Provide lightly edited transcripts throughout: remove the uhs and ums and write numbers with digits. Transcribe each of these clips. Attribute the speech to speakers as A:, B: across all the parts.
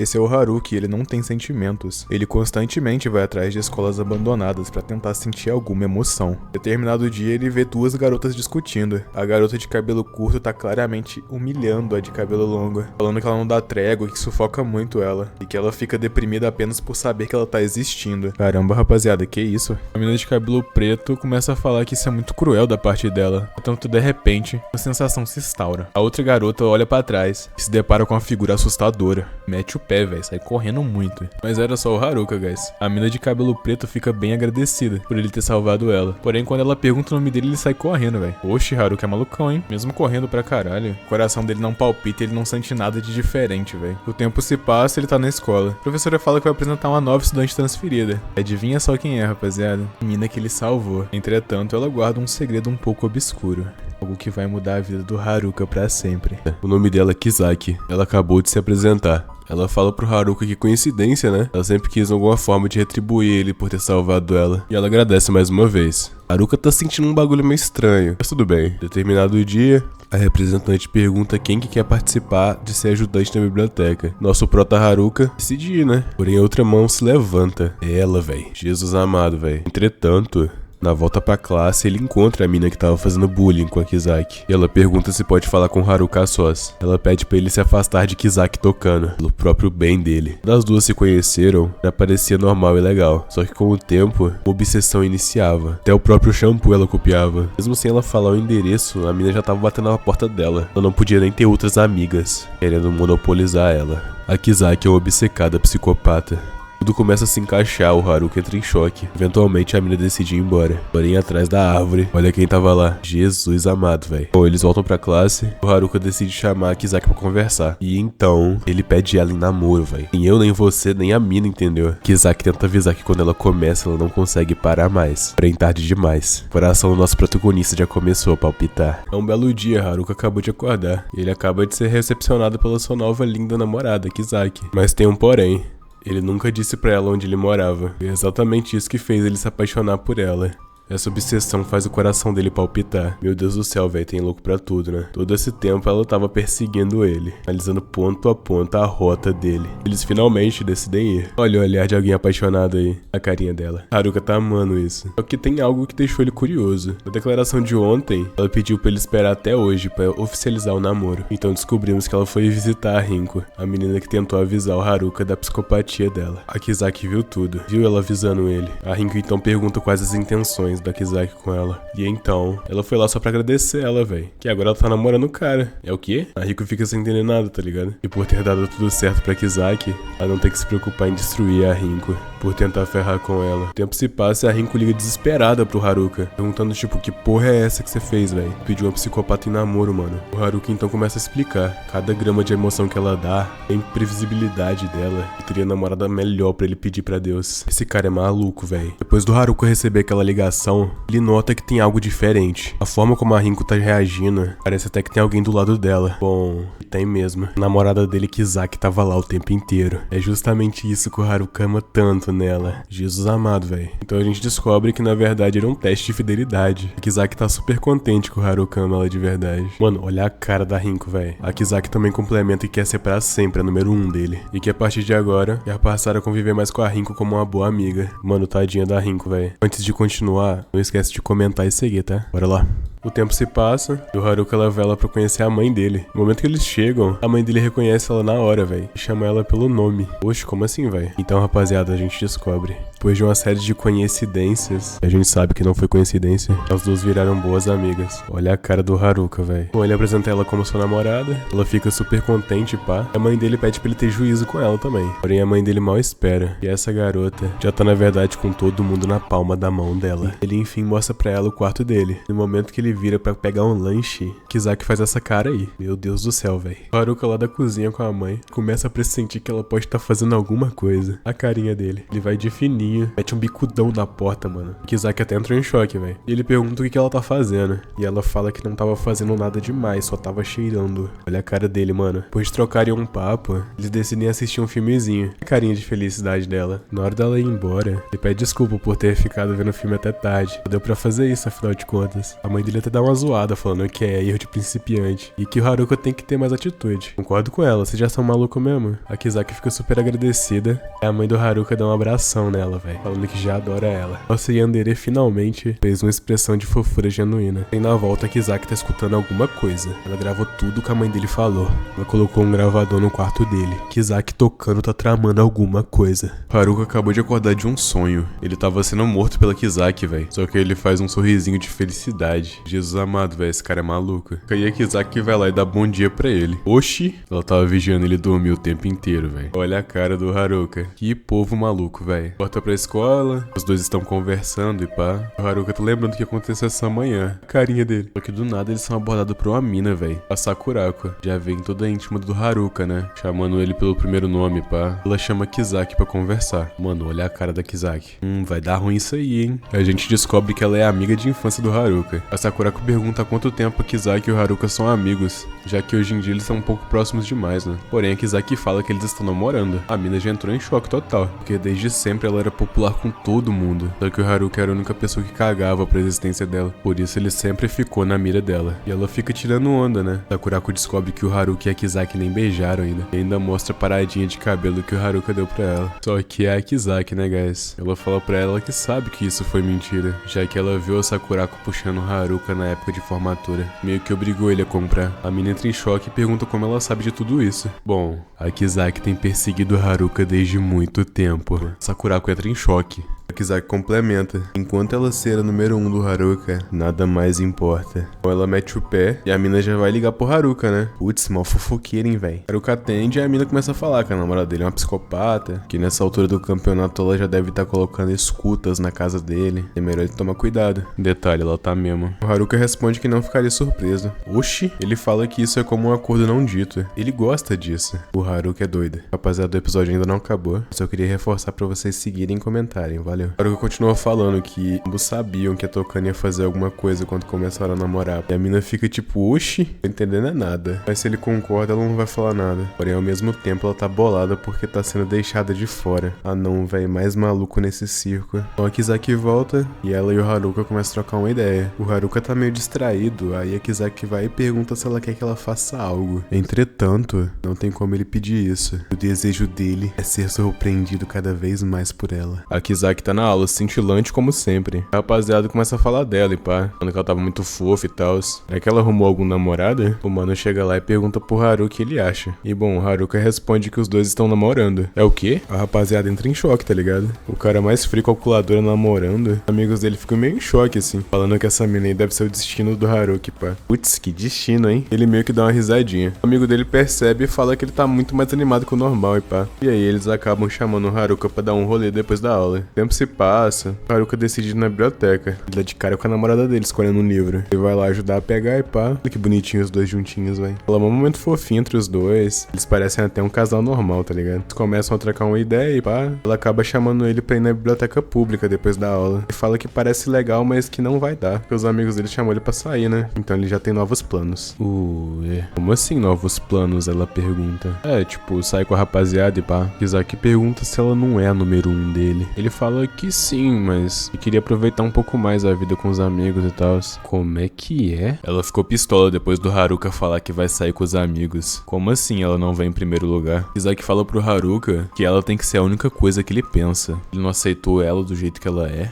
A: Esse é o Haruki, ele não tem sentimentos. Ele constantemente vai atrás de escolas abandonadas pra tentar sentir alguma emoção. Determinado dia ele vê duas garotas discutindo. A garota de cabelo curto tá claramente humilhando a de cabelo longo, falando que ela não dá trégua e que sufoca muito ela, e que ela fica deprimida apenas por saber que ela tá existindo. Caramba, rapaziada, que isso? A menina de cabelo preto começa a falar que isso é muito cruel da parte dela. Portanto, de repente, uma sensação se instaura. A outra garota olha pra trás e se depara com uma figura assustadora. Mete o pé, velho, sai correndo muito. Mas era só o Haruka, guys. A mina de cabelo preto fica bem agradecida por ele ter salvado ela. Porém, quando ela pergunta o nome dele, ele sai correndo, velho. Oxe, Haruka é malucão, hein? Mesmo correndo pra caralho, o coração dele não palpita e ele não sente nada de diferente, velho. O tempo se passa e ele tá na escola. A professora fala que vai apresentar uma nova estudante transferida. Adivinha só quem é, rapaziada? A mina que ele salvou. Entretanto, ela guarda um segredo um pouco obscuro. Algo que vai mudar a vida do Haruka pra sempre. O nome dela é Kizaki. Ela acabou de se apresentar. Ela fala pro Haruka que coincidência, né? Ela sempre quis alguma forma de retribuir ele por ter salvado ela. E ela agradece mais uma vez. Haruka tá sentindo um bagulho meio estranho. Mas tudo bem. Determinado dia, a representante pergunta quem que quer participar de ser ajudante na biblioteca. Nosso prota Haruka decide ir, né? Porém a outra mão se levanta. É ela, véi. Jesus amado, véi. Entretanto, na volta pra classe, ele encontra a mina que tava fazendo bullying com a Kizaki. E ela pergunta se pode falar com o Haruka a sós. Ela pede pra ele se afastar de Kizaki tocando, pelo próprio bem dele. Quando as duas se conheceram, já parecia normal e legal. Só que com o tempo, uma obsessão iniciava. Até o próprio shampoo ela copiava. Mesmo sem ela falar o endereço, a mina já tava batendo na porta dela. Ela não podia nem ter outras amigas, querendo monopolizar ela. A Kizaki é uma obcecada psicopata. Tudo começa a se encaixar, o Haruka entra em choque. Eventualmente a mina decide ir embora. Porém, atrás da árvore, olha quem tava lá. Jesus amado, velho. Bom, eles voltam pra classe. O Haruka decide chamar a Kizaki pra conversar. E então, ele pede ela em namoro, velho. Nem eu, nem você, nem a mina, entendeu? Kizaki tenta avisar que quando ela começa, ela não consegue parar mais. Porém, tarde demais. O coração do nosso protagonista já começou a palpitar. É um belo dia, Haruka acabou de acordar. E ele acaba de ser recepcionado pela sua nova linda namorada, Kizaki. Mas tem um porém. Ele nunca disse pra ela onde ele morava. E é exatamente isso que fez ele se apaixonar por ela. Essa obsessão faz o coração dele palpitar. Meu Deus do céu, velho, tem louco pra tudo, né? Todo esse tempo ela tava perseguindo ele, analisando ponto a ponto a rota dele. Eles finalmente decidem ir. Olha o olhar de alguém apaixonado aí, a carinha dela. Haruka tá amando isso. Só que tem algo que deixou ele curioso. Na declaração de ontem, ela pediu pra ele esperar até hoje pra oficializar o namoro. Então descobrimos que ela foi visitar a Rinko, a menina que tentou avisar o Haruka da psicopatia dela. A Kizaki viu tudo, viu ela avisando ele. A Rinko então pergunta quais as intenções da Kizaki com ela. E então, ela foi lá só pra agradecer ela, velho. Que agora ela tá namorando o cara. É o quê? A Rico fica sem entender nada, tá ligado? E por ter dado tudo certo pra Kizaki, ela não tem que se preocupar em destruir a Rinko, por tentar ferrar com ela. O tempo se passa e a Rinko liga desesperada pro Haruka, perguntando tipo, que porra é essa que você fez, velho? Pediu uma psicopata em namoro, mano. O Haruka então começa a explicar. Cada grama de emoção que ela dá, a imprevisibilidade dela, e teria namorada melhor pra ele pedir pra Deus. Esse cara é maluco, velho. Depois do Haruka receber aquela ligação, ele nota que tem algo diferente. A forma como a Rinko tá reagindo, parece até que tem alguém do lado dela. Bom, tem mesmo. A namorada dele, Kizaki, tava lá o tempo inteiro. É justamente isso que o Haruka ama tanto nela. Jesus amado, velho. Então a gente descobre que na verdade era um teste de fidelidade. A Kizaki tá super contente que o Haruka ama ela de verdade. Mano, olha a cara da Rinko, velho. A Kizaki também complementa e quer ser pra sempre a número 1 dele. E que a partir de agora, quer passar a conviver mais com a Rinko como uma boa amiga. Mano, tadinha da Rinko, velho. Antes de continuar, não esquece de comentar e seguir, tá? Bora lá. O tempo se passa e o Haruka leva ela pra conhecer a mãe dele. No momento que eles chegam, a mãe dele reconhece ela na hora, velho. E chama ela pelo nome. Oxe, como assim, velho? Então, rapaziada, a gente descobre. Depois de uma série de coincidências, a gente sabe que não foi coincidência, as duas viraram boas amigas. Olha a cara do Haruka, velho. Bom, ele apresenta ela como sua namorada. Ela fica super contente, pá. A mãe dele pede pra ele ter juízo com ela também. Porém, a mãe dele mal espera. E essa garota já tá, na verdade, com todo mundo na palma da mão dela. Ele, enfim, mostra pra ela o quarto dele. No momento que ele vira pra pegar um lanche, Kizaki faz essa cara aí. Meu Deus do céu, velho. O Haruka lá da cozinha com a mãe começa a pressentir que ela pode estar fazendo alguma coisa. A carinha dele. Ele vai de fininho, mete um bicudão na porta, mano. Kizaki até entrou em choque, velho. E ele pergunta o que ela tá fazendo. E ela fala que não tava fazendo nada demais, só tava cheirando. Olha a cara dele, mano. Depois de trocarem um papo, eles decidem assistir um filmezinho. A carinha de felicidade dela. Na hora dela ir embora, ele pede desculpa por ter ficado vendo o filme até tarde. Deu pra fazer isso, afinal de contas. A mãe dele até dá uma zoada falando que é erro de principiante e que o Haruka tem que ter mais atitude. Concordo com ela, vocês já são malucos mesmo. A Kizaki fica super agradecida e a mãe do Haruka dá um abração nela, velho, falando que já adora ela. Nossa Yandere finalmente fez uma expressão de fofura genuína. E na volta a Kizaki tá escutando alguma coisa. Ela gravou tudo que a mãe dele falou. Ela colocou um gravador no quarto dele. Kizaki tocando tá tramando alguma coisa. Haruka acabou de acordar de um sonho. Ele tava sendo morto pela Kizaki, velho. Só que ele faz um sorrisinho de felicidade. Jesus amado, velho, esse cara é maluco. Aí a Kizaki vai lá e dá bom dia pra ele. Oxi, ela tava vigiando ele dormir o tempo inteiro, velho. Olha a cara do Haruka. Que povo maluco, velho. Volta pra escola, os dois estão conversando e pá. O Haruka tá lembrando o que aconteceu essa manhã. A carinha dele. Só que do nada eles são abordados por uma mina, velho. A Sakurako. Já vem toda íntima do Haruka, né? Chamando ele pelo primeiro nome, pá. Ela chama Kizaki pra conversar. Mano, olha a cara da Kizaki. Vai dar ruim isso aí, hein? A gente descobre que ela é amiga de infância do Haruka. A Sakurako pergunta há quanto tempo a Kizaki e o Haruka são amigos, já que hoje em dia eles são um pouco próximos demais, né? Porém, a Kizaki fala que eles estão namorando. A mina já entrou em choque total, porque desde sempre ela era popular com todo mundo. Só que o Haruka era a única pessoa que cagava pra existência dela. Por isso ele sempre ficou na mira dela. E ela fica tirando onda, né? Sakurako descobre que o Haruka e a Kizaki nem beijaram ainda. E ainda mostra a paradinha de cabelo que o Haruka deu pra ela. Só que é a Kizaki, né, guys? Ela fala pra ela que sabe que isso foi mentira, já que ela viu a Sakurako puxando o Haruka na época de formatura. Meio que obrigou ele a comprar. A mina entra em choque e pergunta como ela sabe de tudo isso. Bom, a Kizaki tem perseguido o Haruka desde muito tempo. Sakurako entra em choque. A Kizaki complementa. Enquanto ela ser a número 1 do Haruka, nada mais importa. Então ela mete o pé e a mina já vai ligar pro Haruka, né? Putz, mó fofoqueira, hein, véi. Haruka atende e a mina começa a falar que a namorada dele é uma psicopata, que nessa altura do campeonato ela já deve estar colocando escutas na casa dele. É melhor ele tomar cuidado. Detalhe, ela tá mesmo. O Haruka responde que não ficaria surpreso. Oxi, ele fala que isso é como um acordo não dito. Ele gosta disso. O Haruka é doido. Rapaziada, o episódio ainda não acabou. Só queria reforçar pra vocês seguirem e comentarem, valeu. Haruka continua falando que ambos sabiam que a Tokane ia fazer alguma coisa quando começaram a namorar. E a mina fica tipo, oxi, não entendendo é nada. Mas se ele concorda, ela não vai falar nada. Porém, ao mesmo tempo, ela tá bolada porque tá sendo deixada de fora. Ah não, véi, mais maluco nesse circo. Então a Kizaki volta e ela e o Haruka começam a trocar uma ideia. O Haruka tá meio distraído, aí a Kizaki vai e pergunta se ela quer que ela faça algo. Entretanto, não tem como ele pedir isso. O desejo dele é ser surpreendido cada vez mais por ela. A Kizaki tá na aula, cintilante como sempre. A rapaziada começa a falar dela e pá, falando que ela tava muito fofa e tal. É que ela arrumou algum namorado? O mano chega lá e pergunta pro Haruka o que ele acha. E bom, o Haruka responde que os dois estão namorando. É o quê? A rapaziada entra em choque, tá ligado? O cara mais frio calculadora namorando. Amigos dele ficam meio em choque, assim, falando que essa mina aí deve ser o destino do Haruka, pá. Putz, que destino, hein? Ele meio que dá uma risadinha. O amigo dele percebe e fala que ele tá muito mais animado que o normal e pá. E aí eles acabam chamando o Haruka pra dar um rolê depois da aula. O tempo se passa, o Haruka decide ir na biblioteca. Ele dá de cara com a namorada dele, escolhendo um livro. Ele vai lá ajudar a pegar e pá. Olha que bonitinho os dois juntinhos, velho. Ela é um momento fofinho entre os dois. Eles parecem até um casal normal, tá ligado? Eles começam a trocar uma ideia e pá. Ela acaba chamando ele pra ir na biblioteca pública depois da aula. Ele fala que parece legal, mas que não vai dar. Porque os amigos dele chamam ele pra sair, né? Então ele já tem novos planos. Como assim novos planos? Ela pergunta. Tipo, sai com a rapaziada e pá. Kizaki pergunta se ela não é a número 1 dele. Ele fala que sim, mas que queria aproveitar um pouco mais a vida com os amigos e tal. Como é que é? Ela ficou pistola depois do Haruka falar que vai sair com os amigos. Como assim ela não vai em primeiro lugar? Kizaki fala pro Haruka que ela tem que ser a única coisa que ele pensa. Ele não aceitou ela do jeito que ela é.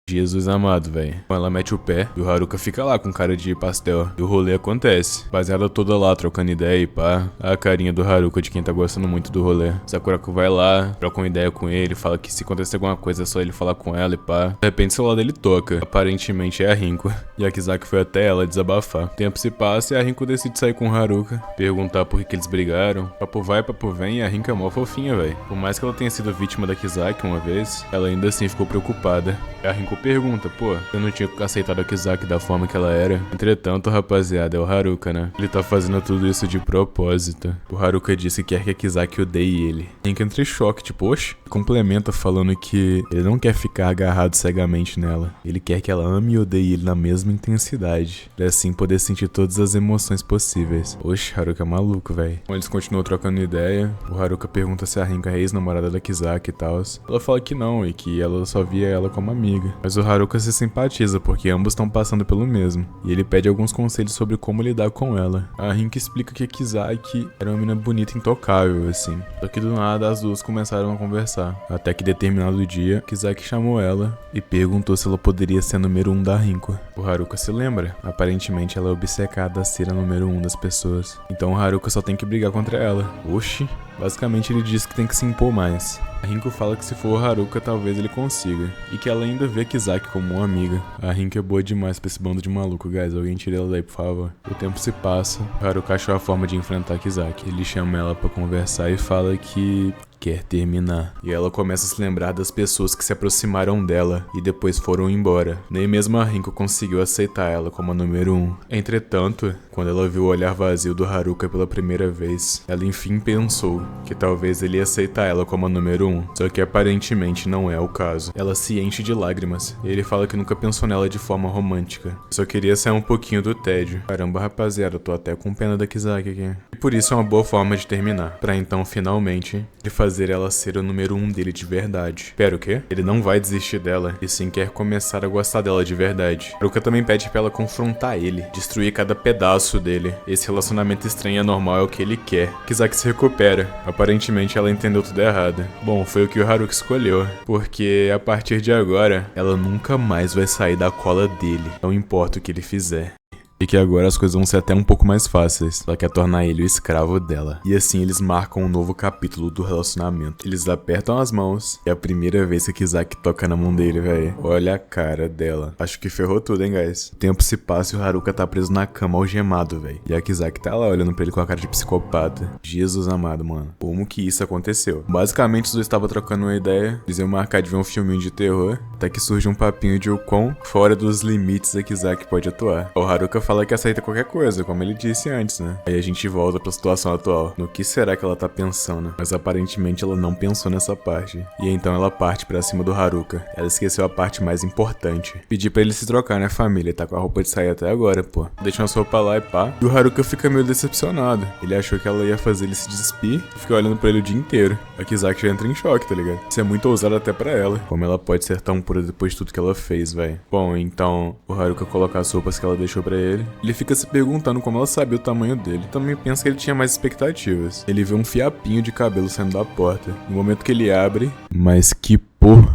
A: Jesus amado, velho. Ela mete o pé e o Haruka fica lá com cara de pastel. E o rolê acontece. Baseada toda lá, trocando ideia e pá. A carinha do Haruka de quem tá gostando muito do rolê. Sakurako vai lá, troca uma ideia com ele, fala que se acontecer alguma coisa é só ele falar com ela e pá. De repente o celular dele toca. Aparentemente é a Rinko. E a Kizaki foi até ela desabafar. O tempo se passa e a Rinko decide sair com o Haruka. Perguntar por que eles brigaram. Papo vai, papo vem e a Rinko é mó fofinha, velho. Por mais que ela tenha sido vítima da Kizaki uma vez, ela ainda assim ficou preocupada. E a Rinko pergunta, pô, eu não tinha aceitado a Kizaki da forma que ela era. Entretanto, rapaziada, é o Haruka, né? Ele tá fazendo tudo isso de propósito. O Haruka disse que quer que a Kizaki odeie ele. Rinko entra em choque, tipo, oxe. Complementa falando que ele não quer ficar agarrado cegamente nela. Ele quer que ela ame e odeie ele na mesma intensidade. Pra assim poder sentir todas as emoções possíveis. Oxe, Haruka é maluco, velho. Então eles continuam trocando ideia. O Haruka pergunta se a Rinko é ex-namorada da Kizaki e tal. Ela fala que não e que ela só via ela como amiga. Mas o Haruka se simpatiza porque ambos estão passando pelo mesmo. E ele pede alguns conselhos sobre como lidar com ela. A Rinka explica que a Kizaki era uma menina bonita e intocável, assim. Só que do nada as duas começaram a conversar. Até que determinado dia, Kizaki chamou ela e perguntou se ela poderia ser a número 1 da Rinko. O Haruka se lembra. Aparentemente ela é obcecada a ser a número 1 das pessoas. Então o Haruka só tem que brigar contra ela. Oxi. Basicamente ele diz que tem que se impor mais. A Rinko fala que se for o Haruka talvez ele consiga. E que ela ainda vê Kizaki como uma amiga. A Rinko é boa demais pra esse bando de maluco, guys. Alguém tira ela daí, por favor. O tempo se passa. O Haruka achou a forma de enfrentar Kizaki. Ele chama ela pra conversar e fala que quer terminar. E ela começa a se lembrar das pessoas que se aproximaram dela e depois foram embora. Nem mesmo a Rinko conseguiu aceitar ela como a número 1. Entretanto, quando ela viu o olhar vazio do Haruka pela primeira vez, ela enfim pensou que talvez ele ia aceitar ela como a número 1. Só que aparentemente não é o caso. Ela se enche de lágrimas. E ele fala que nunca pensou nela de forma romântica. Só queria sair um pouquinho do tédio. Caramba, rapaziada, eu tô até com pena da Kizaki aqui. E por isso é uma boa forma de terminar. Pra então, finalmente, ele fazer ela ser o número 1 dele de verdade. Pera, o quê? Ele não vai desistir dela, e sim quer começar a gostar dela de verdade. Haruka também pede pra ela confrontar ele, destruir cada pedaço dele. Esse relacionamento estranho e anormal é o que ele quer. Kizaki se recupera. Aparentemente ela entendeu tudo errado. Bom, foi o que o Haruka escolheu, porque a partir de agora, ela nunca mais vai sair da cola dele, não importa o que ele fizer. E que agora as coisas vão ser até um pouco mais fáceis. Ela quer tornar ele o escravo dela. E assim eles marcam um novo capítulo do relacionamento. Eles apertam as mãos. É a primeira vez que a Kizaki toca na mão dele, velho. Olha a cara dela. Acho que ferrou tudo, hein, guys. O tempo se passa e o Haruka tá preso na cama algemado, velho. E a Kizaki tá lá olhando pra ele com a cara de psicopata. Jesus amado, mano. Como que isso aconteceu? Basicamente os dois estavam trocando uma ideia. Eles iam marcar de ver um filminho de terror. Até que surge um papinho de o quão fora dos limites a Kizaki pode atuar. O Haruka fala que aceita qualquer coisa, como ele disse antes, né? Aí a gente volta pra situação atual. No que será que ela tá pensando? Mas aparentemente ela não pensou nessa parte. E então ela parte pra cima do Haruka. Ela esqueceu a parte mais importante. Pedir pra ele se trocar, né, família? Ele tá com a roupa de sair até agora, pô. Deixa uma roupa lá e pá. E o Haruka fica meio decepcionado. Ele achou que ela ia fazer ele se despir e ficar olhando pra ele o dia inteiro. A Kizaki já entra em choque, tá ligado? Isso é muito ousado até pra ela. Como ela pode ser tão pura depois de tudo que ela fez, velho. Bom, então o Haruka coloca as roupas que ela deixou pra ele. Ele fica se perguntando como ela sabia o tamanho dele. Também pensa que ele tinha mais expectativas. Ele vê um fiapinho de cabelo saindo da porta. No momento que ele abre, mas que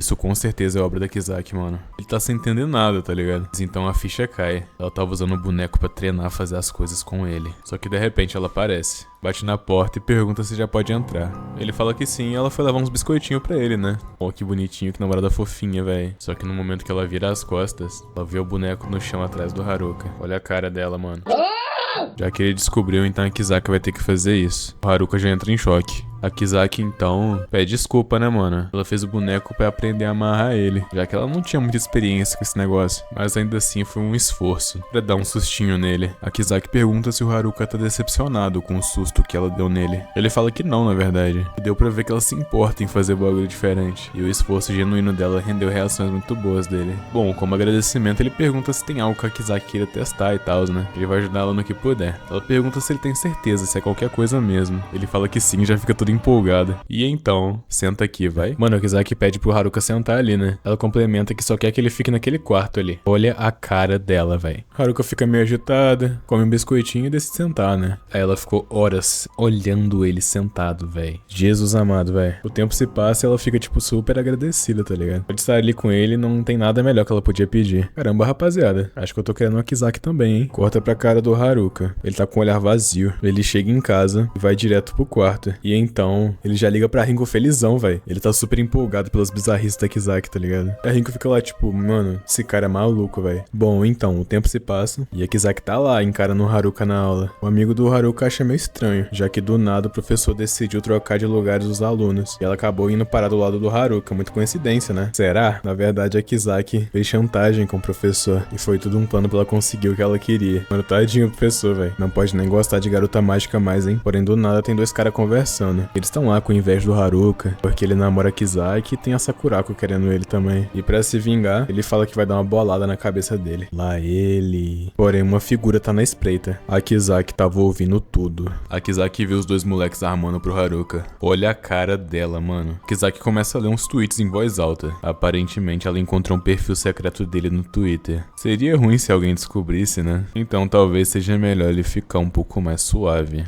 A: isso com certeza é obra da Kizaki, mano. Ele tá sem entender nada, tá ligado? Mas então a ficha cai. Ela tava usando o boneco pra treinar, fazer as coisas com ele. Só que de repente ela aparece. Bate na porta e pergunta se já pode entrar. Ele fala que sim e ela foi levar uns biscoitinhos pra ele, né? Oh, que bonitinho, que namorada fofinha, velho. Só que no momento que ela vira as costas, ela vê o boneco no chão atrás do Haruka. Olha a cara dela, mano. Já que ele descobriu, então a Kizaki vai ter que fazer isso. O Haruka já entra em choque. A Kizaki, então, pede desculpa, né, mano? Ela fez o boneco pra aprender a amarrar ele, já que ela não tinha muita experiência com esse negócio. Mas ainda assim foi um esforço pra dar um sustinho nele. A Kizaki pergunta se o Haruka tá decepcionado com o susto que ela deu nele. Ele fala que não, na verdade. E deu pra ver que ela se importa em fazer bagulho diferente. E o esforço genuíno dela rendeu reações muito boas dele. Bom, como agradecimento, ele pergunta se tem algo que a Kizaki queira testar e tal, né? Ele vai ajudar ela no que puder. Ela pergunta se ele tem certeza, se é qualquer coisa mesmo. Ele fala que sim, já fica tudo empolgada. E então, senta aqui, vai. Mano, a Kizaki pede pro Haruka sentar ali, né? Ela complementa que só quer que ele fique naquele quarto ali. Olha a cara dela, véi. Haruka fica meio agitada, come um biscoitinho e decide sentar, né? Aí ela ficou horas olhando ele sentado, véi. Jesus amado, véi. O tempo se passa e ela fica, tipo, super agradecida, tá ligado? Pode estar ali com ele, não tem nada melhor que ela podia pedir. Caramba, rapaziada. Acho que eu tô querendo uma Kizaki também, hein? Corta pra cara do Haruka. Ele tá com o olhar vazio. Ele chega em casa e vai direto pro quarto. E então, ele já liga pra Rinko felizão, véi. Ele tá super empolgado pelas bizarrices da Kizaki, tá ligado? A Rinko fica lá, tipo, mano, esse cara é maluco, véi. Bom, então, o tempo se passa e a Kizaki tá lá, encarando o Haruka na aula. O amigo do Haruka acha meio estranho, já que do nada o professor decidiu trocar de lugares os alunos. E ela acabou indo parar do lado do Haruka. Muito coincidência, né? Será? Na verdade, a Kizaki fez chantagem com o professor. E foi tudo um plano pra ela conseguir o que ela queria. Mano, tadinho o professor, véi. Não pode nem gostar de garota mágica mais, hein? Porém, do nada tem dois caras conversando. né? Eles estão lá com inveja do Haruka, porque ele namora a Kizaki e tem a Sakurako querendo ele também. E pra se vingar, ele fala que vai dar uma bolada na cabeça dele. Lá ele... Porém, uma figura tá na espreita. A Kizaki tava ouvindo tudo. A Kizaki viu os dois moleques armando pro Haruka. Olha a cara dela, mano. Kizaki começa a ler uns tweets em voz alta. Aparentemente, ela encontrou um perfil secreto dele no Twitter. Seria ruim se alguém descobrisse, né? Então talvez seja melhor ele ficar um pouco mais suave.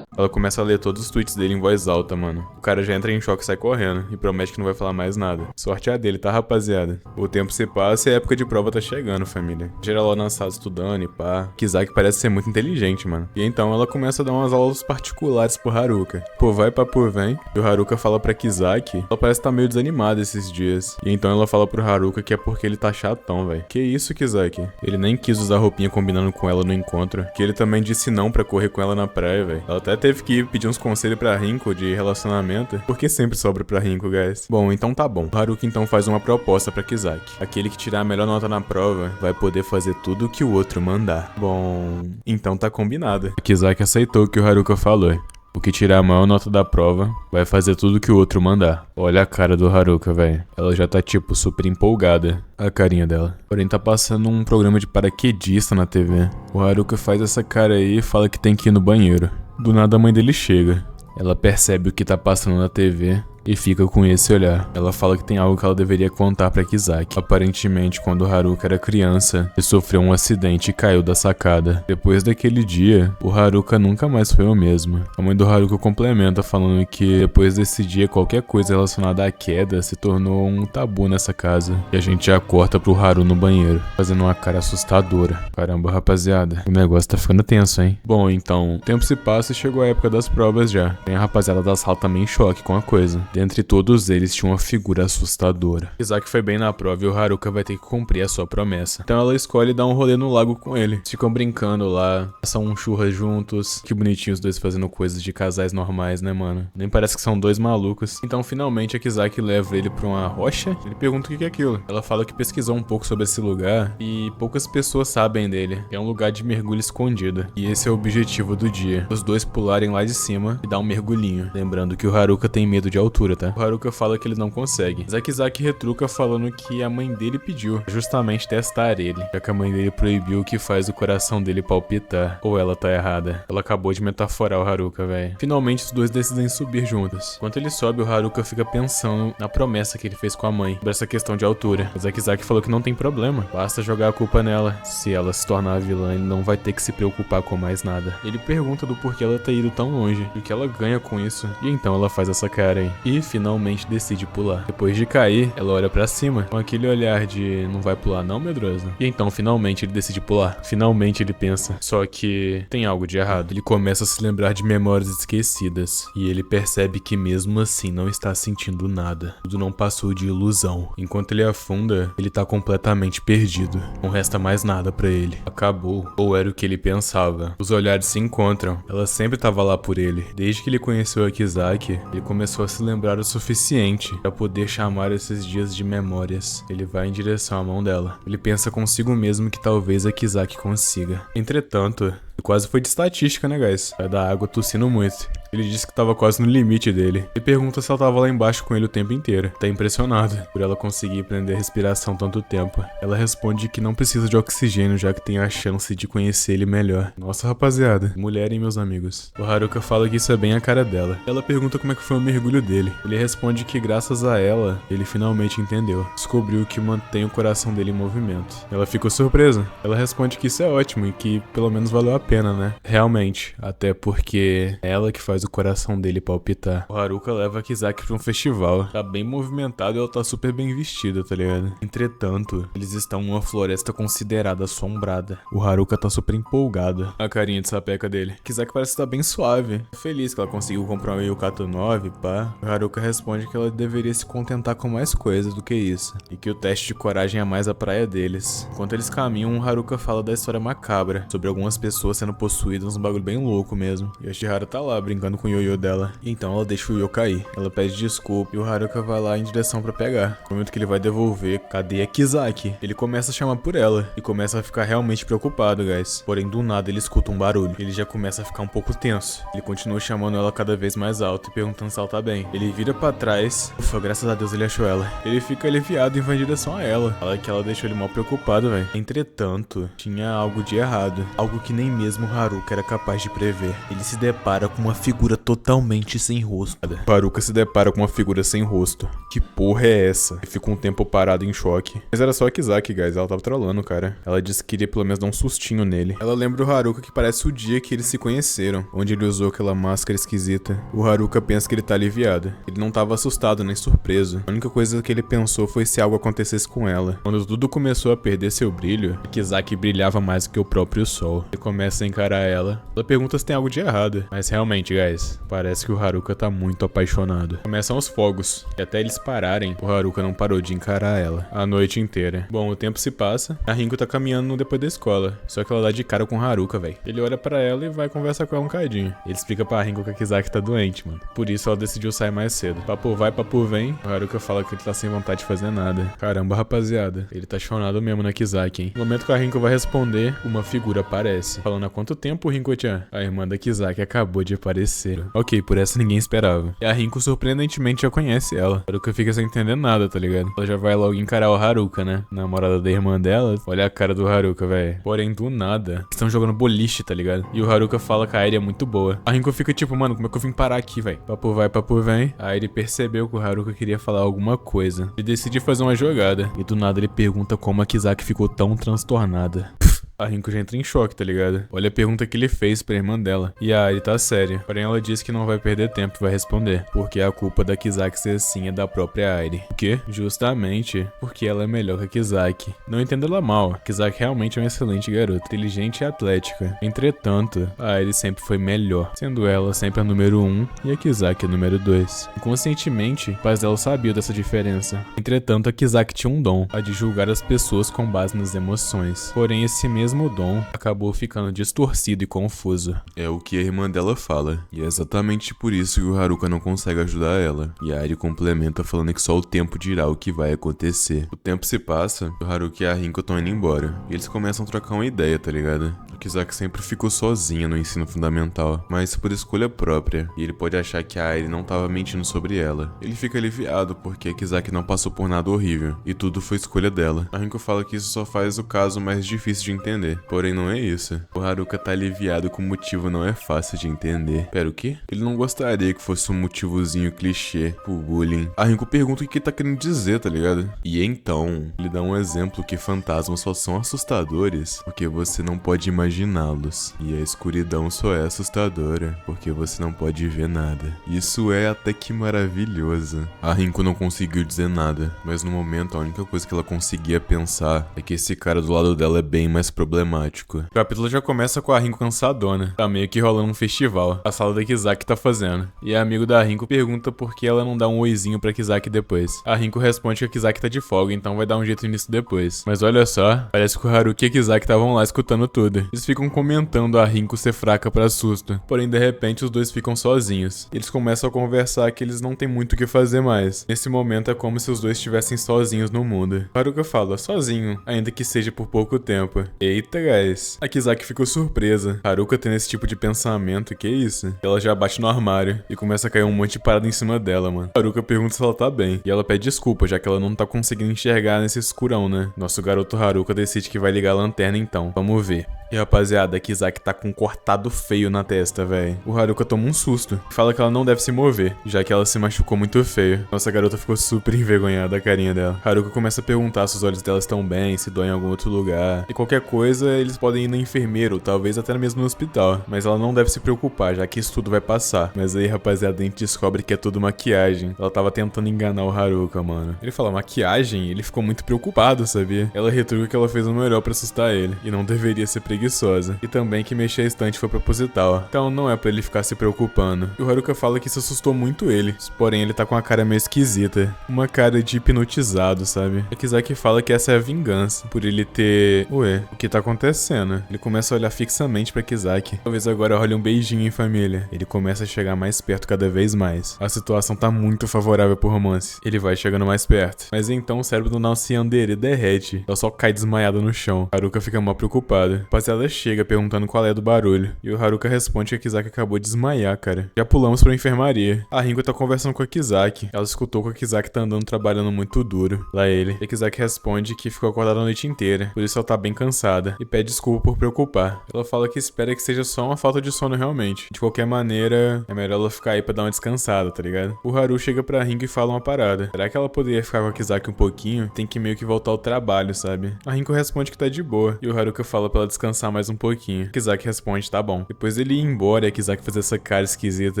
A: Ela começa a ler todos os tweets dele em voz alta, mano. O cara já entra em choque e sai correndo, e promete que não vai falar mais nada. Sorte é a dele, tá, rapaziada? O tempo se passa e a época de prova tá chegando, família. Geral lá na sala estudando e pá. Kizaki parece ser muito inteligente, mano. E então ela começa a dar umas aulas particulares pro Haruka. Pô, vai pra por vem. E o Haruka fala pra Kizaki, ela parece estar meio desanimada esses dias. E então ela fala pro Haruka que é porque ele tá chatão, velho. Que isso, Kizaki? Ele nem quis usar roupinha combinando com ela no encontro. Que ele também disse não pra correr com ela na praia, velho. Ela até teve que pedir uns conselhos pra Rinko de relacionamento, porque sempre sobra pra Rinko, guys. Bom, então tá bom. O Haruka então faz uma proposta pra Kizaki. Aquele que tirar a melhor nota na prova vai poder fazer tudo o que o outro mandar. Bom, então tá combinado. A Kizaki aceitou o que o Haruka falou. O que tirar a maior nota da prova vai fazer tudo que o outro mandar. Olha a cara do Haruka, velho. Ela já tá tipo super empolgada. A carinha dela. Porém tá passando um programa de paraquedista na TV. O Haruka faz essa cara aí e fala que tem que ir no banheiro. Do nada a mãe dele chega. Ela percebe o que tá passando na TV e fica com esse olhar. Ela fala que tem algo que ela deveria contar pra Kizaki. Aparentemente, quando o Haruka era criança, ele sofreu um acidente e caiu da sacada. Depois daquele dia, o Haruka nunca mais foi o mesmo. A mãe do Haruka complementa falando que depois desse dia, qualquer coisa relacionada à queda se tornou um tabu nessa casa. E a gente já corta pro Haru no banheiro, fazendo uma cara assustadora. Caramba, rapaziada, o negócio tá ficando tenso, hein? Bom, então, o tempo se passa e chegou a época das provas já. Tem a rapaziada da sala também em choque com a coisa. Dentre todos eles tinha uma figura assustadora. Kizaki foi bem na prova e o Haruka vai ter que cumprir a sua promessa. Então ela escolhe dar um rolê no lago com ele. Ficam brincando lá, passam um churras juntos. Que bonitinho os dois fazendo coisas de casais normais, né, mano? Nem parece que são dois malucos. Então finalmente a Kizaki leva ele pra uma rocha. Ele pergunta o que é aquilo. Ela fala que pesquisou um pouco sobre esse lugar e poucas pessoas sabem dele. É um lugar de mergulho escondido. E esse é o objetivo do dia. Os dois pularem lá de cima e dar um mergulhinho. Lembrando que o Haruka tem medo de altura, tá? O Haruka fala que ele não consegue. Kizaki retruca falando que a mãe dele pediu justamente testar ele, já que a mãe dele proibiu o que faz o coração dele palpitar. Ou ela tá errada. Ela acabou de metaforar o Haruka, velho. Finalmente os dois decidem subir juntos. Enquanto ele sobe, o Haruka fica pensando na promessa que ele fez com a mãe sobre essa questão de altura. Kizaki falou que não tem problema, basta jogar a culpa nela. Se ela se tornar a vilã, ele não vai ter que se preocupar com mais nada. Ele pergunta do porquê ela tá indo tão longe, e o que ela ganha com isso. E então ela faz essa cara aí. E finalmente decide pular. Depois de cair, ela olha pra cima com aquele olhar de não vai pular não, medrosa? E então finalmente ele decide pular. Finalmente ele pensa, só que tem algo de errado. Ele começa a se lembrar de memórias esquecidas e ele percebe que mesmo assim não está sentindo nada. Tudo não passou de ilusão. Enquanto ele afunda, ele tá completamente perdido. Não resta mais nada pra ele. Acabou. Ou era o que ele pensava. Os olhares se encontram. Ela sempre tava lá por ele. Desde que ele conheceu a Kizaki, ele começou a se lembrar o suficiente para poder chamar esses dias de memórias. Ele vai em direção à mão dela. Ele pensa consigo mesmo que talvez a Kizaki consiga. Entretanto, quase foi de estatística, né, guys? Vai da água tossindo muito. Ele disse que tava quase no limite dele. Ele pergunta se ela tava lá embaixo com ele o tempo inteiro. Tá impressionado por ela conseguir prender a respiração tanto tempo. Ela responde que não precisa de oxigênio, já que tem a chance de conhecer ele melhor. Nossa, rapaziada. Mulher, hein, meus amigos. O Haruka fala que isso é bem a cara dela. Ela pergunta como é que foi o mergulho dele. Ele responde que graças a ela, ele finalmente entendeu. Descobriu que mantém o coração dele em movimento. Ela ficou surpresa. Ela responde que isso é ótimo e que pelo menos valeu a pena, né? Realmente. Até porque é ela que faz o coração dele palpitar. O Haruka leva a Kizaki pra um festival. Tá bem movimentado e ela tá super bem vestida, tá ligado? Entretanto, eles estão em uma floresta considerada assombrada. O Haruka tá super empolgado. A carinha de sapeca dele. Kizaki parece estar bem suave. Feliz que ela conseguiu comprar um Yukato 9, pá. O Haruka responde que ela deveria se contentar com mais coisas do que isso. E que o teste de coragem é mais a praia deles. Enquanto eles caminham, o Haruka fala da história macabra sobre algumas pessoas tava sendo possuída, uns bagulho bem louco mesmo. E a Chihara tá lá, brincando com o ioiô dela. Então ela deixa o ioiô cair. Ela pede desculpa e o Haruka vai lá em direção pra pegar. No momento que ele vai devolver, cadê a Kizaki? Ele começa a chamar por ela e começa a ficar realmente preocupado, guys. Porém, do nada ele escuta um barulho. Ele já começa a ficar um pouco tenso. Ele continua chamando ela cada vez mais alto e perguntando se ela tá bem. Ele vira pra trás. Ufa, graças a Deus ele achou ela. Ele fica aliviado e vai em direção a ela. Fala que ela deixou ele mal preocupado, velho. Entretanto, tinha algo de errado. Algo que nem mesmo o Haruka era capaz de prever. Ele se depara com uma figura totalmente sem rosto. O Haruka se depara com uma figura sem rosto. Que porra é essa? Ele fica um tempo parado em choque. Mas era só a Kizaki, guys. Ela tava trolando, cara. Ela disse que queria pelo menos dar um sustinho nele. Ela lembra o Haruka que parece o dia que eles se conheceram, onde ele usou aquela máscara esquisita. O Haruka pensa que ele tá aliviado. Ele não tava assustado nem surpreso. A única coisa que ele pensou foi se algo acontecesse com ela. Quando tudo começou a perder seu brilho, a Kizaki brilhava mais do que o próprio sol. Ele começa a encarar ela. Ela pergunta se tem algo de errado. Mas realmente, guys, parece que o Haruka tá muito apaixonado. Começam os fogos. E até eles pararem, o Haruka não parou de encarar ela a noite inteira. Bom, o tempo se passa. A Rinko tá caminhando depois da escola. Só que ela dá de cara com o Haruka, velho. Ele olha pra ela e vai conversar com ela um cadinho. Ele explica pra Rinko que a Kizaki tá doente, mano. Por isso ela decidiu sair mais cedo. Papo vai, papo vem. O Haruka fala que ele tá sem vontade de fazer nada. Caramba, rapaziada. Ele tá chonado mesmo na Kizaki, hein. No momento que a Rinko vai responder, uma figura aparece. Falando há quanto tempo, Rinko-chan? A irmã da Kizaki acabou de aparecer. Ok, por essa ninguém esperava. E a Rinko surpreendentemente já conhece ela. O Haruka fica sem entender nada, tá ligado? Ela já vai logo encarar o Haruka, né? Namorada da irmã dela. Olha a cara do Haruka, velho. Porém, do nada, estão jogando boliche, tá ligado? E o Haruka fala que a Airi é muito boa. A Rinko fica tipo, mano, como é que eu vim parar aqui, velho? Papo vai, papo vem. A Airi percebeu que o Haruka queria falar alguma coisa. Ele decide fazer uma jogada. E do nada ele pergunta como a Kizaki ficou tão transtornada. A Rinko já entra em choque, tá ligado? Olha a pergunta que ele fez pra irmã dela. E a Airi tá séria. Porém, ela diz que não vai perder tempo e vai responder. Porque a culpa da Kizaki ser assim é da própria Airi. O quê? Justamente porque ela é melhor que a Kizaki. Não entenda ela mal. A Kizaki realmente é uma excelente garota. Inteligente e atlética. Entretanto, a Airi sempre foi melhor. Sendo ela sempre a número 1 e a Kizaki a número 2. Inconscientemente, os pais dela sabiam dessa diferença. Entretanto, a Kizaki tinha um dom. A de julgar as pessoas com base nas emoções. Porém, esse mesmo dom acabou ficando distorcido e confuso.
B: É o que a irmã dela fala, e é exatamente por isso que o Haruka não consegue ajudar ela. E a Airi complementa falando que só o tempo dirá o que vai acontecer. O tempo se passa, o Haruka e a Rinko estão indo embora, e eles começam a trocar uma ideia, tá ligado? A Kizaki sempre ficou sozinha no ensino fundamental, mas por escolha própria, e ele pode achar que a Airi não tava mentindo sobre ela. Ele fica aliviado porque a Kizaki não passou por nada horrível, e tudo foi escolha dela. A Rinko fala que isso só faz o caso mais difícil de entender. Porém, não é isso. O Haruka tá aliviado que o motivo não é fácil de entender. Pera, o quê? Ele não gostaria que fosse um motivozinho clichê pro bullying. A Rinko pergunta o que ele tá querendo dizer, tá ligado? E então, ele dá um exemplo que fantasmas só são assustadores porque você não pode imaginá-los. E a escuridão só é assustadora porque você não pode ver nada. Isso é até que maravilhoso. A Rinko não conseguiu dizer nada, mas no momento a única coisa que ela conseguia pensar é que esse cara do lado dela é bem mais problemático.
A: O capítulo já começa com a Rinko cansadona. Tá meio que rolando um festival. A sala da Kizaki tá fazendo. E a amigo da Rinko pergunta por que ela não dá um oizinho pra Kizaki depois. A Rinko responde que a Kizaki tá de folga, então vai dar um jeito nisso depois. Mas olha só, parece que o Haruki e a Kizaki estavam lá escutando tudo. Eles ficam comentando a Rinko ser fraca pra susto. Porém, de repente, os dois ficam sozinhos. Eles começam a conversar que eles não têm muito o que fazer mais. Nesse momento, é como se os dois estivessem sozinhos no mundo. O Haruka fala, sozinho, ainda que seja por pouco tempo. Eita, guys. A Kizaki ficou surpresa. Haruka tendo esse tipo de pensamento, que isso? Ela já bate no armário e começa a cair um monte de parada em cima dela, mano. Haruka pergunta se ela tá bem. E ela pede desculpa, já que ela não tá conseguindo enxergar nesse escurão, né? Nosso garoto Haruka decide que vai ligar a lanterna então. Vamos ver. E rapaziada, a Kizaki tá com um cortado feio na testa, velho. O Haruka toma um susto. Fala que ela não deve se mover, já que ela se machucou muito feio. Nossa garota ficou super envergonhada, a carinha dela. Haruka começa a perguntar se os olhos dela estão bem, se dói em algum outro lugar. E qualquer coisa, eles podem ir no enfermeiro, talvez até mesmo no hospital. Mas ela não deve se preocupar, já que isso tudo vai passar. Mas aí, rapaziada, a gente descobre que é tudo maquiagem. Ela tava tentando enganar o Haruka, mano. Ele fala, maquiagem? Ele ficou muito preocupado, sabia? Ela retruca que ela fez o melhor pra assustar ele. E não deveria ser preguiçosa. preguiçosa. E também que mexer a estante foi proposital. Então não é pra ele ficar se preocupando. E o Haruka fala que isso assustou muito ele. Porém, ele tá com uma cara meio esquisita. Uma cara de hipnotizado, sabe? A Kizaki fala que essa é a vingança. Por ele ter... Ué, o que tá acontecendo? Ele começa a olhar fixamente pra Kizaki. Talvez agora role um beijinho em família. Ele começa a chegar mais perto cada vez mais. A situação tá muito favorável pro romance. Ele vai chegando mais perto. Mas então o cérebro do Naoshi Yandere derrete. Ela só cai desmaiada no chão. Haruka fica mal preocupada. A rapaziada chega perguntando qual é do barulho. E o Haruka responde que a Kizaki acabou de desmaiar, cara. Já pulamos pra enfermaria. A Rinko tá conversando com a Kizaki. Ela escutou que a Kizaki tá andando trabalhando muito duro. Lá ele. E a Kizaki responde que ficou acordada a noite inteira. Por isso ela tá bem cansada. E pede desculpa por preocupar. Ela fala que espera que seja só uma falta de sono realmente. De qualquer maneira, é melhor ela ficar aí pra dar uma descansada, tá ligado? O Haru chega pra Rinko e fala uma parada. Será que ela poderia ficar com a Kizaki um pouquinho? Tem que meio que voltar ao trabalho, sabe? A Rinko responde que tá de boa. E o Haruka fala pra ela descansar mais um pouquinho. A Kizaki responde, tá bom. Depois ele ir embora e a Kizaki fazer essa cara esquisita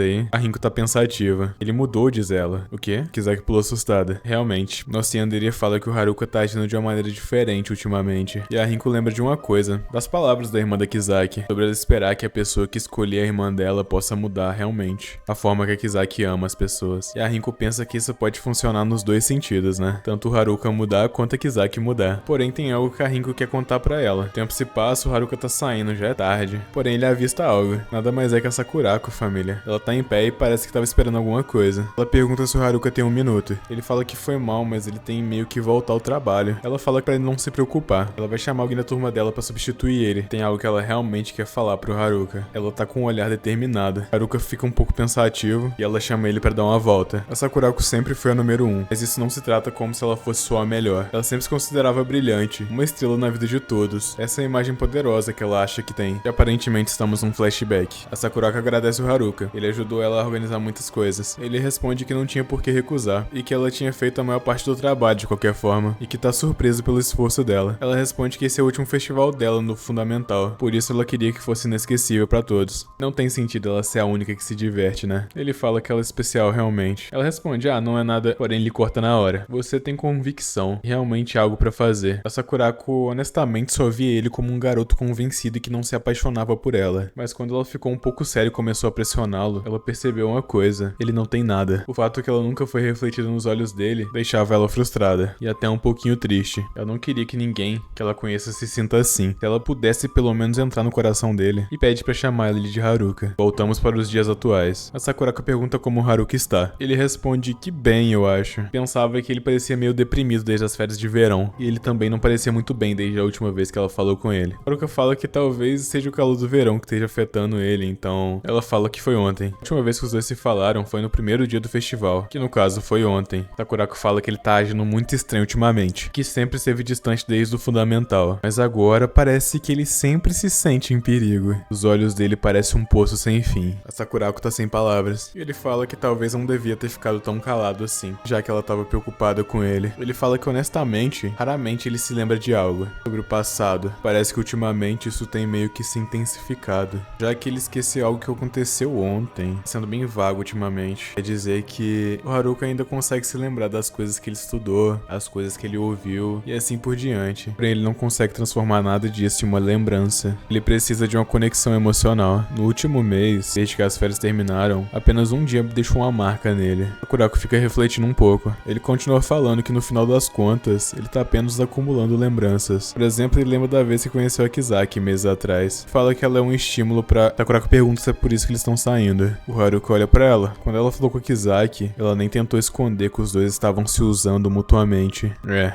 A: aí, a Rinko tá pensativa. Ele mudou, diz ela. O quê? Kizaki pulou assustada. Realmente, Naoshi Yandere fala que o Haruka tá agindo de uma maneira diferente ultimamente. E a Rinko lembra de uma coisa, das palavras da irmã da Kizaki, sobre ela esperar que a pessoa que escolher a irmã dela possa mudar realmente. A forma que a Kizaki ama as pessoas. E a Rinko pensa que isso pode funcionar nos dois sentidos, né? Tanto o Haruka mudar quanto a Kizaki mudar. Porém, tem algo que a Rinko quer contar pra ela. O tempo se passa, o Haruka tá saindo, já é tarde. Porém, ele avista algo. Nada mais é que a Sakurako, família. Ela tá em pé e parece que tava esperando alguma coisa. Ela pergunta se o Haruka tem um minuto. Ele fala que foi mal, mas ele tem meio que voltar ao trabalho. Ela fala pra ele não se preocupar. Ela vai chamar alguém da turma dela pra substituir ele. Tem algo que ela realmente quer falar pro Haruka. Ela tá com um olhar determinado. Haruka fica um pouco pensativo e ela chama ele pra dar uma volta. A Sakurako sempre foi a número 1, mas isso não se trata como se ela fosse só a melhor. Ela sempre se considerava brilhante, uma estrela na vida de todos. Essa é a imagem poderosa que ela acha que tem. E aparentemente estamos num flashback. A Sakurako agradece o Haruka. Ele ajudou ela a organizar muitas coisas. Ele responde que não tinha por que recusar e que ela tinha feito a maior parte do trabalho de qualquer forma e que tá surpresa pelo esforço dela. Ela responde que esse é o último festival dela no Fundamental, por isso ela queria que fosse inesquecível pra todos. Não tem sentido ela ser a única que se diverte, né? Ele fala que ela é especial realmente. Ela responde, não é nada, porém ele corta na hora. Você tem convicção, realmente algo pra fazer. A Sakurako honestamente só via ele como um garoto convencido e que não se apaixonava por ela. Mas quando ela ficou um pouco séria e começou a pressioná-lo, ela percebeu uma coisa, ele não tem nada. O fato que ela nunca foi refletida nos olhos dele deixava ela frustrada e até um pouquinho triste. Ela não queria que ninguém que ela conheça se sinta assim. Se ela pudesse pelo menos entrar no coração dele e pede pra chamar ele de Haruka. Voltamos para os dias atuais. A Sakurako pergunta como o Haruka está. Ele responde que bem, eu acho. Pensava que ele parecia meio deprimido desde as férias de verão e ele também não parecia muito bem desde a última vez que ela falou com ele. Haruka fala que talvez seja o calor do verão que esteja afetando ele, então ela fala que foi ontem. A última vez que os dois se falaram foi no primeiro dia do festival, que no caso foi ontem. Sakurako fala que ele tá agindo muito estranho ultimamente, que sempre esteve distante desde o fundamental, mas agora parece que ele sempre se sente em perigo. Os olhos dele parecem um poço sem fim. A Sakurako tá sem palavras, e ele fala que talvez não devia ter ficado tão calado assim, já que ela tava preocupada com ele. Ele fala que honestamente, raramente ele se lembra de algo sobre o passado. Parece que ultimamente isso tem meio que se intensificado, já que ele esqueceu algo que aconteceu ontem, sendo bem vago ultimamente. Quer dizer que o Haruka ainda consegue se lembrar das coisas que ele estudou, as coisas que ele ouviu e assim por diante. Porém, ele não consegue transformar nada disso em uma lembrança. Ele precisa de uma conexão emocional. No último mês, desde que as férias terminaram, apenas um dia deixou uma marca nele. Sakurako fica refletindo um pouco. Ele continua falando que no final das contas, ele tá apenas acumulando lembranças. Por exemplo, ele lembra da vez que conheceu a Kizaki meses atrás. Fala que ela é um estímulo pra... Sakurako pergunta se é por isso que eles estão saindo. O Haruka olha pra ela. Quando ela falou com a Kizaki, ela nem tentou esconder que os dois estavam se usando mutuamente.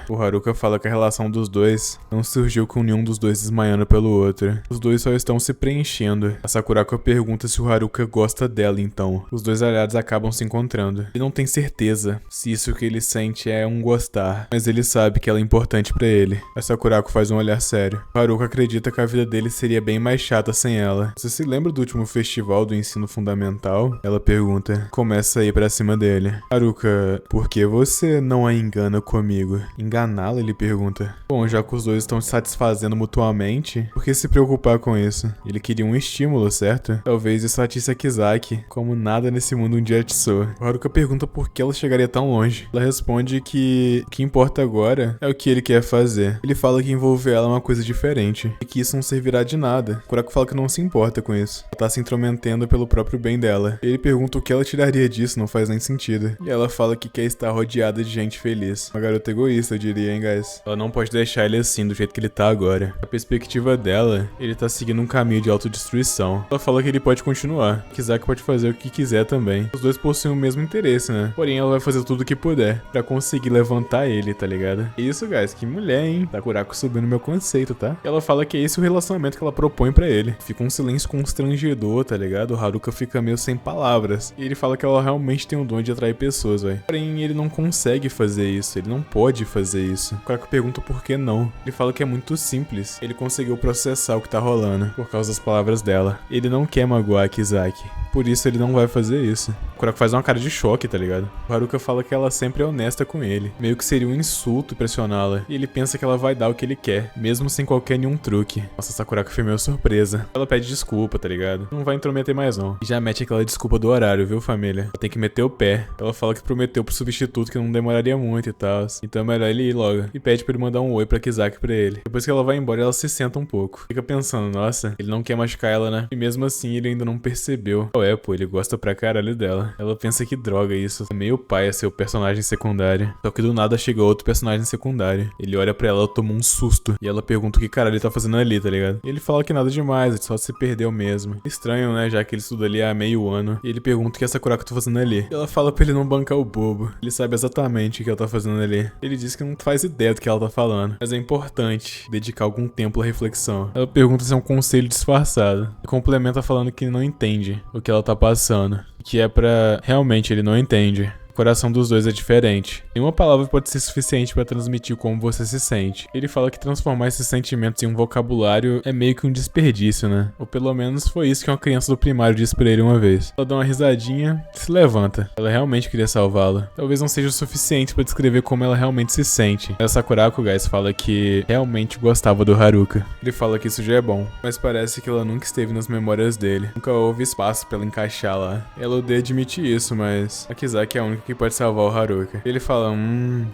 A: O Haruka fala que a relação dos dois não surgiu com nenhum dos dois desmaiando pelo outro. Os dois só estão se preenchendo. A Sakurako pergunta se o Haruka gosta dela então. Os dois aliados acabam se encontrando. Ele não tem certeza se isso que ele sente é um gostar, mas ele sabe que ela é importante pra ele. A Sakurako faz um olhar sério. O Haruka acredita que a vida dele seria bem mais chata sem ela. Você se lembra do último festival do ensino fundamental? Ela pergunta. Começa a ir pra cima dele. Haruka, por que você não a engana comigo? Enganá-la? Ele pergunta. Bom, já que os dois estão se satisfazendo mutuamente, por que se preocupar com isso? Ele queria um estímulo, certo? Talvez isso atisse a Kizaki, como nada nesse mundo um dia atiçou. O Haruka pergunta por que ela chegaria tão longe. Ela responde que o que importa agora é o que ele quer fazer. Ele fala que envolver ela é uma coisa diferente, e que isso não servirá de nada. Kurako fala que não se importa com isso. Ela tá se intrometendo pelo próprio bem dela. Ele pergunta o que ela tiraria disso, não faz nem sentido. E ela fala que quer estar rodeada de gente feliz. Uma garota egoísta, eu diria, hein, guys? Ela não pode deixar ele assim, do jeito que ele tá agora. A perspectiva dela, ele tá seguindo um caminho de autodestruição. Ela fala que ele pode continuar. Kizaki pode fazer o que quiser também. Os dois possuem o mesmo interesse, né? Porém, ela vai fazer tudo o que puder pra conseguir levantar ele, tá ligado? Isso, guys, que mulher, hein? Tá Kurako subindo meu conceito, tá? Ela fala que é esse o relacionamento que ela propõe pra ele. Fica um silêncio constrangedor, tá ligado? O Haruka fica meio sem palavras. E ele fala que ela realmente tem o dom de atrair pessoas, velho. Porém, ele não consegue fazer isso. Ele não pode fazer isso. O Kurako pergunta por que não. Ele fala que é muito simples. Ele conseguiu processar o que tá rolando por causa das palavras dela. Ele não quer magoar a Kizaki. Por isso ele não vai fazer isso. O Kurako faz uma cara de choque, tá ligado? O Haruka fala que ela sempre é honesta com ele. Meio que seria um insulto pressioná-la. E ele pensa que ela vai dar o que ele quer, mesmo sem qualquer nenhum truque. Nossa, essa Kurako foi meio surpresa. Ela pede desculpa, tá ligado? Não vai intrometer mais não. E já mete aquela desculpa do horário, viu, família? Ela tem que meter o pé. Ela fala que prometeu pro substituto que não demoraria muito e tal. Então é melhor ele ir logo. E pede pra ele mandar um oi pra Kizaki pra ele. Depois que ela vai embora, ela se senta um pouco. Fica pensando, nossa, ele não quer machucar ela, né? E mesmo assim, ele ainda não percebeu. Pô, ele gosta pra caralho dela. Ela pensa que droga isso. É meio paia ser o personagem secundário. Só que do nada chega outro personagem secundário. Ele olha pra ela, toma um susto. E ela pergunta o que caralho ele tá fazendo ali, tá ligado? E ele fala que nada demais, ele só se perdeu mesmo. Estranho, né? Já que ele estuda ali há meio ano. E ele pergunta o que essa Kurako tá fazendo ali. E ela fala pra ele não bancar o bobo. Ele sabe exatamente o que ela tá fazendo ali. Ele diz que não faz ideia do que ela tá falando. Mas é importante dedicar algum tempo à reflexão. Ela pergunta se é um conselho disfarçado. E complementa falando que não entende o que ela tá passando. Que é pra... Realmente ele não entende. O coração dos dois é diferente. Nenhuma palavra pode ser suficiente pra transmitir como você se sente. Ele fala que transformar esses sentimentos em um vocabulário é meio que um desperdício, né? Ou pelo menos foi isso que uma criança do primário disse pra ele uma vez. Ela dá uma risadinha e se levanta. Ela realmente queria salvá-lo. Talvez não seja o suficiente pra descrever como ela realmente se sente. Essa Kurako, guys, fala que realmente gostava do Haruka. Ele fala que isso já é bom, mas parece que ela nunca esteve nas memórias dele. Nunca houve espaço pra ela encaixar lá. Ela odeia admitir isso, mas a Kizaki é a única que pode salvar o Haruka. Ele fala,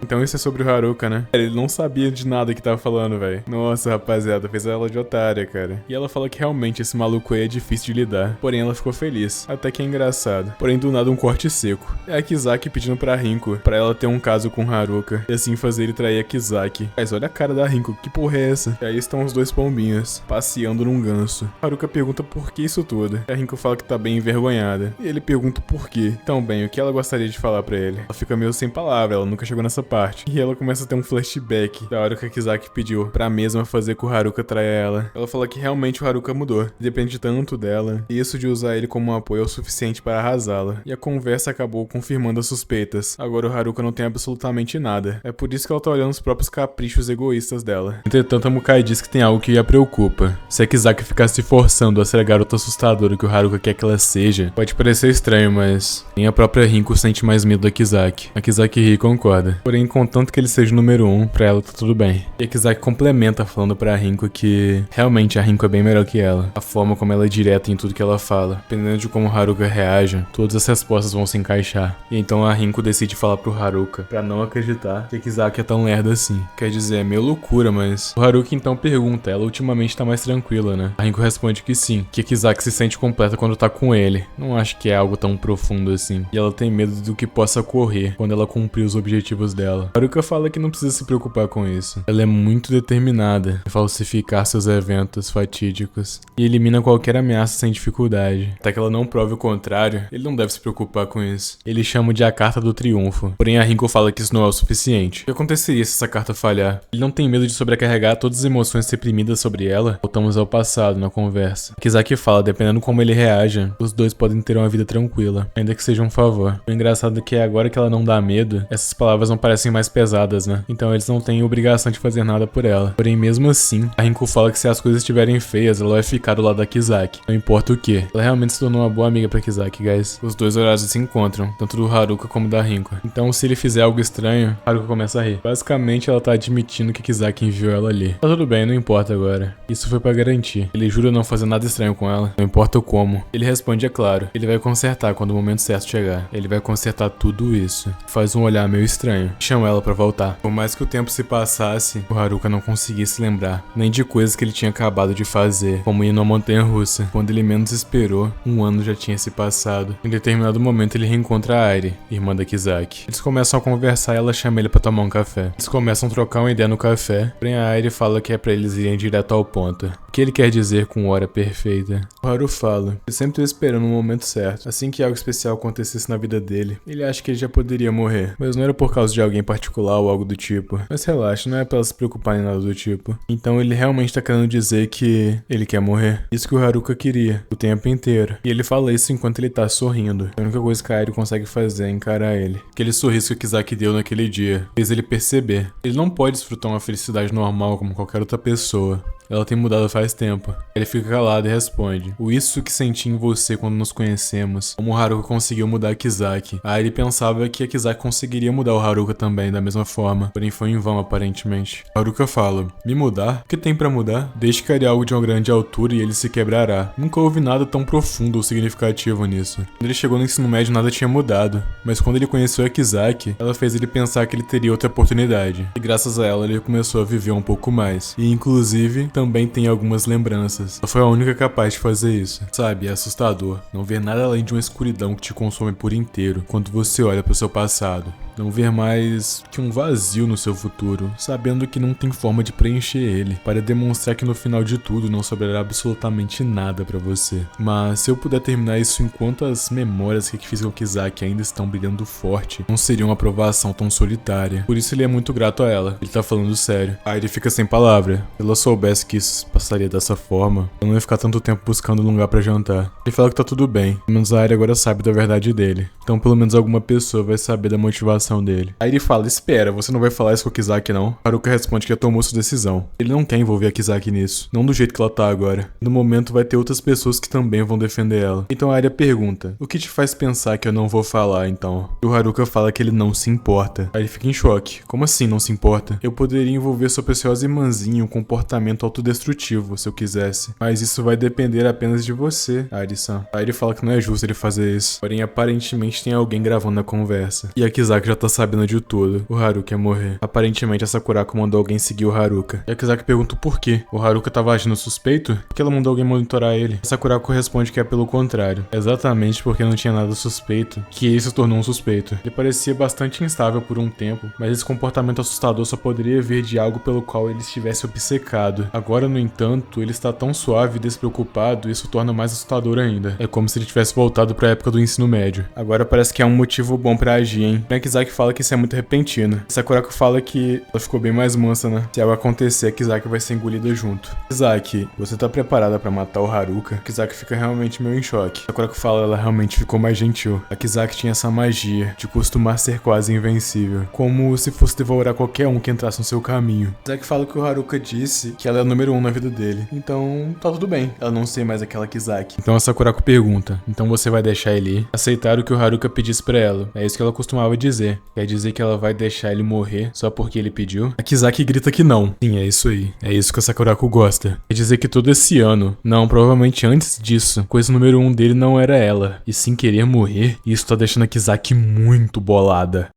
A: então isso é sobre o Haruka, né? Ele não sabia de nada que tava falando, velho. Nossa, rapaziada, fez ela de otária, cara. E ela fala que realmente esse maluco aí é difícil de lidar. Porém, ela ficou feliz. Até que é engraçado. Porém, do nada, um corte seco. É a Kizaki pedindo pra Rinko pra ela ter um caso com o Haruka. E assim fazer ele trair a Kizaki. Mas olha a cara da Rinko, que porra é essa? E aí estão os dois pombinhos, passeando num ganso. Haruka pergunta por que isso tudo. E a Rinko fala que tá bem envergonhada. E ele pergunta por quê. Então, bem, o que ela gostaria de falar pra ele? Ela fica meio sem palavra, ela nunca chegou nessa parte. E ela começa a ter um flashback da hora que a Kizaki pediu pra mesma fazer com o Haruka trair ela. Ela fala que realmente o Haruka mudou. Depende tanto dela. E isso de usar ele como um apoio é o suficiente para arrasá-la. E a conversa acabou confirmando as suspeitas. Agora o Haruka não tem absolutamente nada. É por isso que ela tá olhando os próprios caprichos egoístas dela. Entretanto, a Mukai diz que tem algo que a preocupa. Se a Kizaki ficar se forçando a ser a garota assustadora que o Haruka quer que ela seja, pode parecer estranho, mas nem a própria Rinko sente mais medo da Kizaki. A Kizaki ri e concorda. Porém, contanto que ele seja o número 1, pra ela tá tudo bem. E a Kizaki complementa falando pra Rinko que realmente a Rinko é bem melhor que ela. A forma como ela é direta em tudo que ela fala. Dependendo de como o Haruka reaja, todas as respostas vão se encaixar. E então a Rinko decide falar pro Haruka pra não acreditar que a Kizaki é tão lerda assim. Quer dizer, é meio loucura, mas... O Haruka então pergunta, ela ultimamente tá mais tranquila, né? A Rinko responde que sim, que a Kizaki se sente completa quando tá com ele. Não acho que é algo tão profundo assim. E ela tem medo do que possa ocorrer quando ela cumprir os objetivos dela. A Haruka fala que não precisa se preocupar com isso. Ela é muito determinada em falsificar seus eventos fatídicos e elimina qualquer ameaça sem dificuldade. Até que ela não prove o contrário, ele não deve se preocupar com isso. Ele chama de a carta do triunfo. Porém, a Rinko fala que isso não é o suficiente. O que aconteceria se essa carta falhar? Ele não tem medo de sobrecarregar todas as emoções reprimidas sobre ela? Voltamos ao passado na conversa. Kizaki fala, dependendo como ele reaja, os dois podem ter uma vida tranquila, ainda que seja um favor. O engraçado é que agora que ela não dá medo, essas palavras não parecem mais pesadas, né? Então eles não têm obrigação de fazer nada por ela. Porém, mesmo assim, a Rinko fala que se as coisas estiverem feias, ela vai ficar do lado da Kizaki. Não importa o que. Ela realmente se tornou uma boa amiga pra Kizaki, guys. Os dois horários se encontram, tanto do Haruka como da Rinko. Então, se ele fizer algo estranho, Haruka começa a rir. Basicamente, ela tá admitindo que Kizaki enviou ela ali. Tá tudo bem, não importa agora. Isso foi pra garantir. Ele jura não fazer nada estranho com ela, não importa o como. Ele responde, é claro. Ele vai consertar quando o momento certo chegar. Ele vai consertar tudo isso. Faz um olhar meio estranho. Chama ela pra voltar. Por mais que o tempo se passasse, o Haruka não conseguia se lembrar, nem de coisas que ele tinha acabado de fazer, como ir numa montanha-russa. Quando ele menos esperou, um ano já tinha se passado. Em determinado momento ele reencontra a Airi, irmã da Kizaki. Eles começam a conversar e ela chama ele pra tomar um café. Eles começam a trocar uma ideia no café, porém a Airi fala que é pra eles irem direto ao ponto. O que ele quer dizer com hora perfeita? O Haru fala, ele sempre estava esperando o momento certo. Assim que algo especial acontecesse na vida dele, ele acha que ele já poderia morrer. Mas não era por causa de alguém particular ou algo do tipo. Mas relaxa, não é pra ela se preocupar nem nada do tipo. Então ele realmente tá querendo dizer que ele quer morrer. Isso que o Haruka queria, o tempo inteiro. E ele fala isso enquanto ele tá sorrindo. A única coisa que a Airi consegue fazer é encarar ele. Aquele sorriso que o Kizaki deu naquele dia fez ele perceber. Ele não pode desfrutar uma felicidade normal como qualquer outra pessoa. Ela tem mudado faz tempo. Ele fica calado e responde. O isso que senti em você quando nos conhecemos. Como o Haruka conseguiu mudar a Kizaki. A Airi pensava que a Kizaki conseguiria mudar o Haruka também da mesma forma. Porém foi em vão aparentemente. Haruka fala. Me mudar? O que tem pra mudar? Deixe cair algo de uma grande altura e ele se quebrará. Nunca houve nada tão profundo ou significativo nisso. Quando ele chegou no ensino médio nada tinha mudado. Mas quando ele conheceu a Kizaki, ela fez ele pensar que ele teria outra oportunidade. E graças a ela ele começou a viver um pouco mais. E inclusive também tem algumas lembranças. Ela foi a única capaz de fazer isso. Sabe, é assustador. Não ver nada além de uma escuridão que te consome por inteiro quando você olha para o seu passado. Não ver mais que um vazio no seu futuro, sabendo que não tem forma de preencher ele, para demonstrar que no final de tudo não sobrará absolutamente nada pra você. Mas se eu puder terminar isso enquanto as memórias que fiz com Kizaki ainda estão brilhando forte, não seria uma aprovação tão solitária. Por isso ele é muito grato a ela. Ele tá falando sério. Aí ele fica sem palavra. Se ela soubesse que isso passaria dessa forma, ela não ia ficar tanto tempo buscando um lugar pra jantar. Ele fala que tá tudo bem, pelo menos a Airi agora sabe da verdade dele. Então pelo menos alguma pessoa vai saber da motivação dele. Aí ele fala, espera, você não vai falar isso com a Kizaki não? Haruka responde que já tomou sua decisão. Ele não quer envolver a Kizaki nisso, não do jeito que ela tá agora. No momento vai ter outras pessoas que também vão defender ela. Então a Arya pergunta, o que te faz pensar que eu não vou falar então? E o Haruka fala que ele não se importa. Aí ele fica em choque, como assim não se importa? Eu poderia envolver sua preciosa irmãzinha em um comportamento autodestrutivo se eu quisesse, mas isso vai depender apenas de você, Ari-san. Aí ele fala que não é justo ele fazer isso, porém aparentemente tem alguém gravando a conversa. E a Kizaki já tá sabendo de tudo. O Haruka ia morrer. Aparentemente a Sakurako mandou alguém seguir o Haruka. E a Kizaki pergunta o porquê. O Haruka tava agindo suspeito? Porque ela mandou alguém monitorar ele. A Sakurako responde que é pelo contrário. Exatamente porque não tinha nada suspeito, que ele se tornou um suspeito. Ele parecia bastante instável por um tempo, mas esse comportamento assustador só poderia vir de algo pelo qual ele estivesse obcecado. Agora, no entanto, ele está tão suave e despreocupado, e isso torna mais assustador ainda. É como se ele tivesse voltado pra época do ensino médio. Agora parece que é um motivo bom pra agir, hein? A Kizaki fala que isso é muito repentino. Sakurako fala que ela ficou bem mais mansa, né? Se algo acontecer, a Kizaki vai ser engolida junto. Kizaki, você tá preparada pra matar o Haruka? A Kizaki fica realmente meio em choque. Sakurako fala ela realmente ficou mais gentil. A Kizaki tinha essa magia de costumar ser quase invencível, como se fosse devorar qualquer um que entrasse no seu caminho. Kizaki fala que o Haruka disse que ela é o número 1 na vida dele. Então, tá tudo bem. Ela não ser mais aquela Kizaki. Então a Sakurako pergunta, então você vai deixar ele ir? Aceitar o que o Haruka pedisse pra ela. É isso que ela costumava dizer. Quer dizer que ela vai deixar ele morrer só porque ele pediu? A Kizaki grita que não. Sim, é isso aí. É isso que a Sakurako gosta. Quer dizer que todo esse ano, não, provavelmente antes disso, coisa número 1 dele não era ela, e sim querer morrer. E isso tá deixando a Kizaki muito bolada.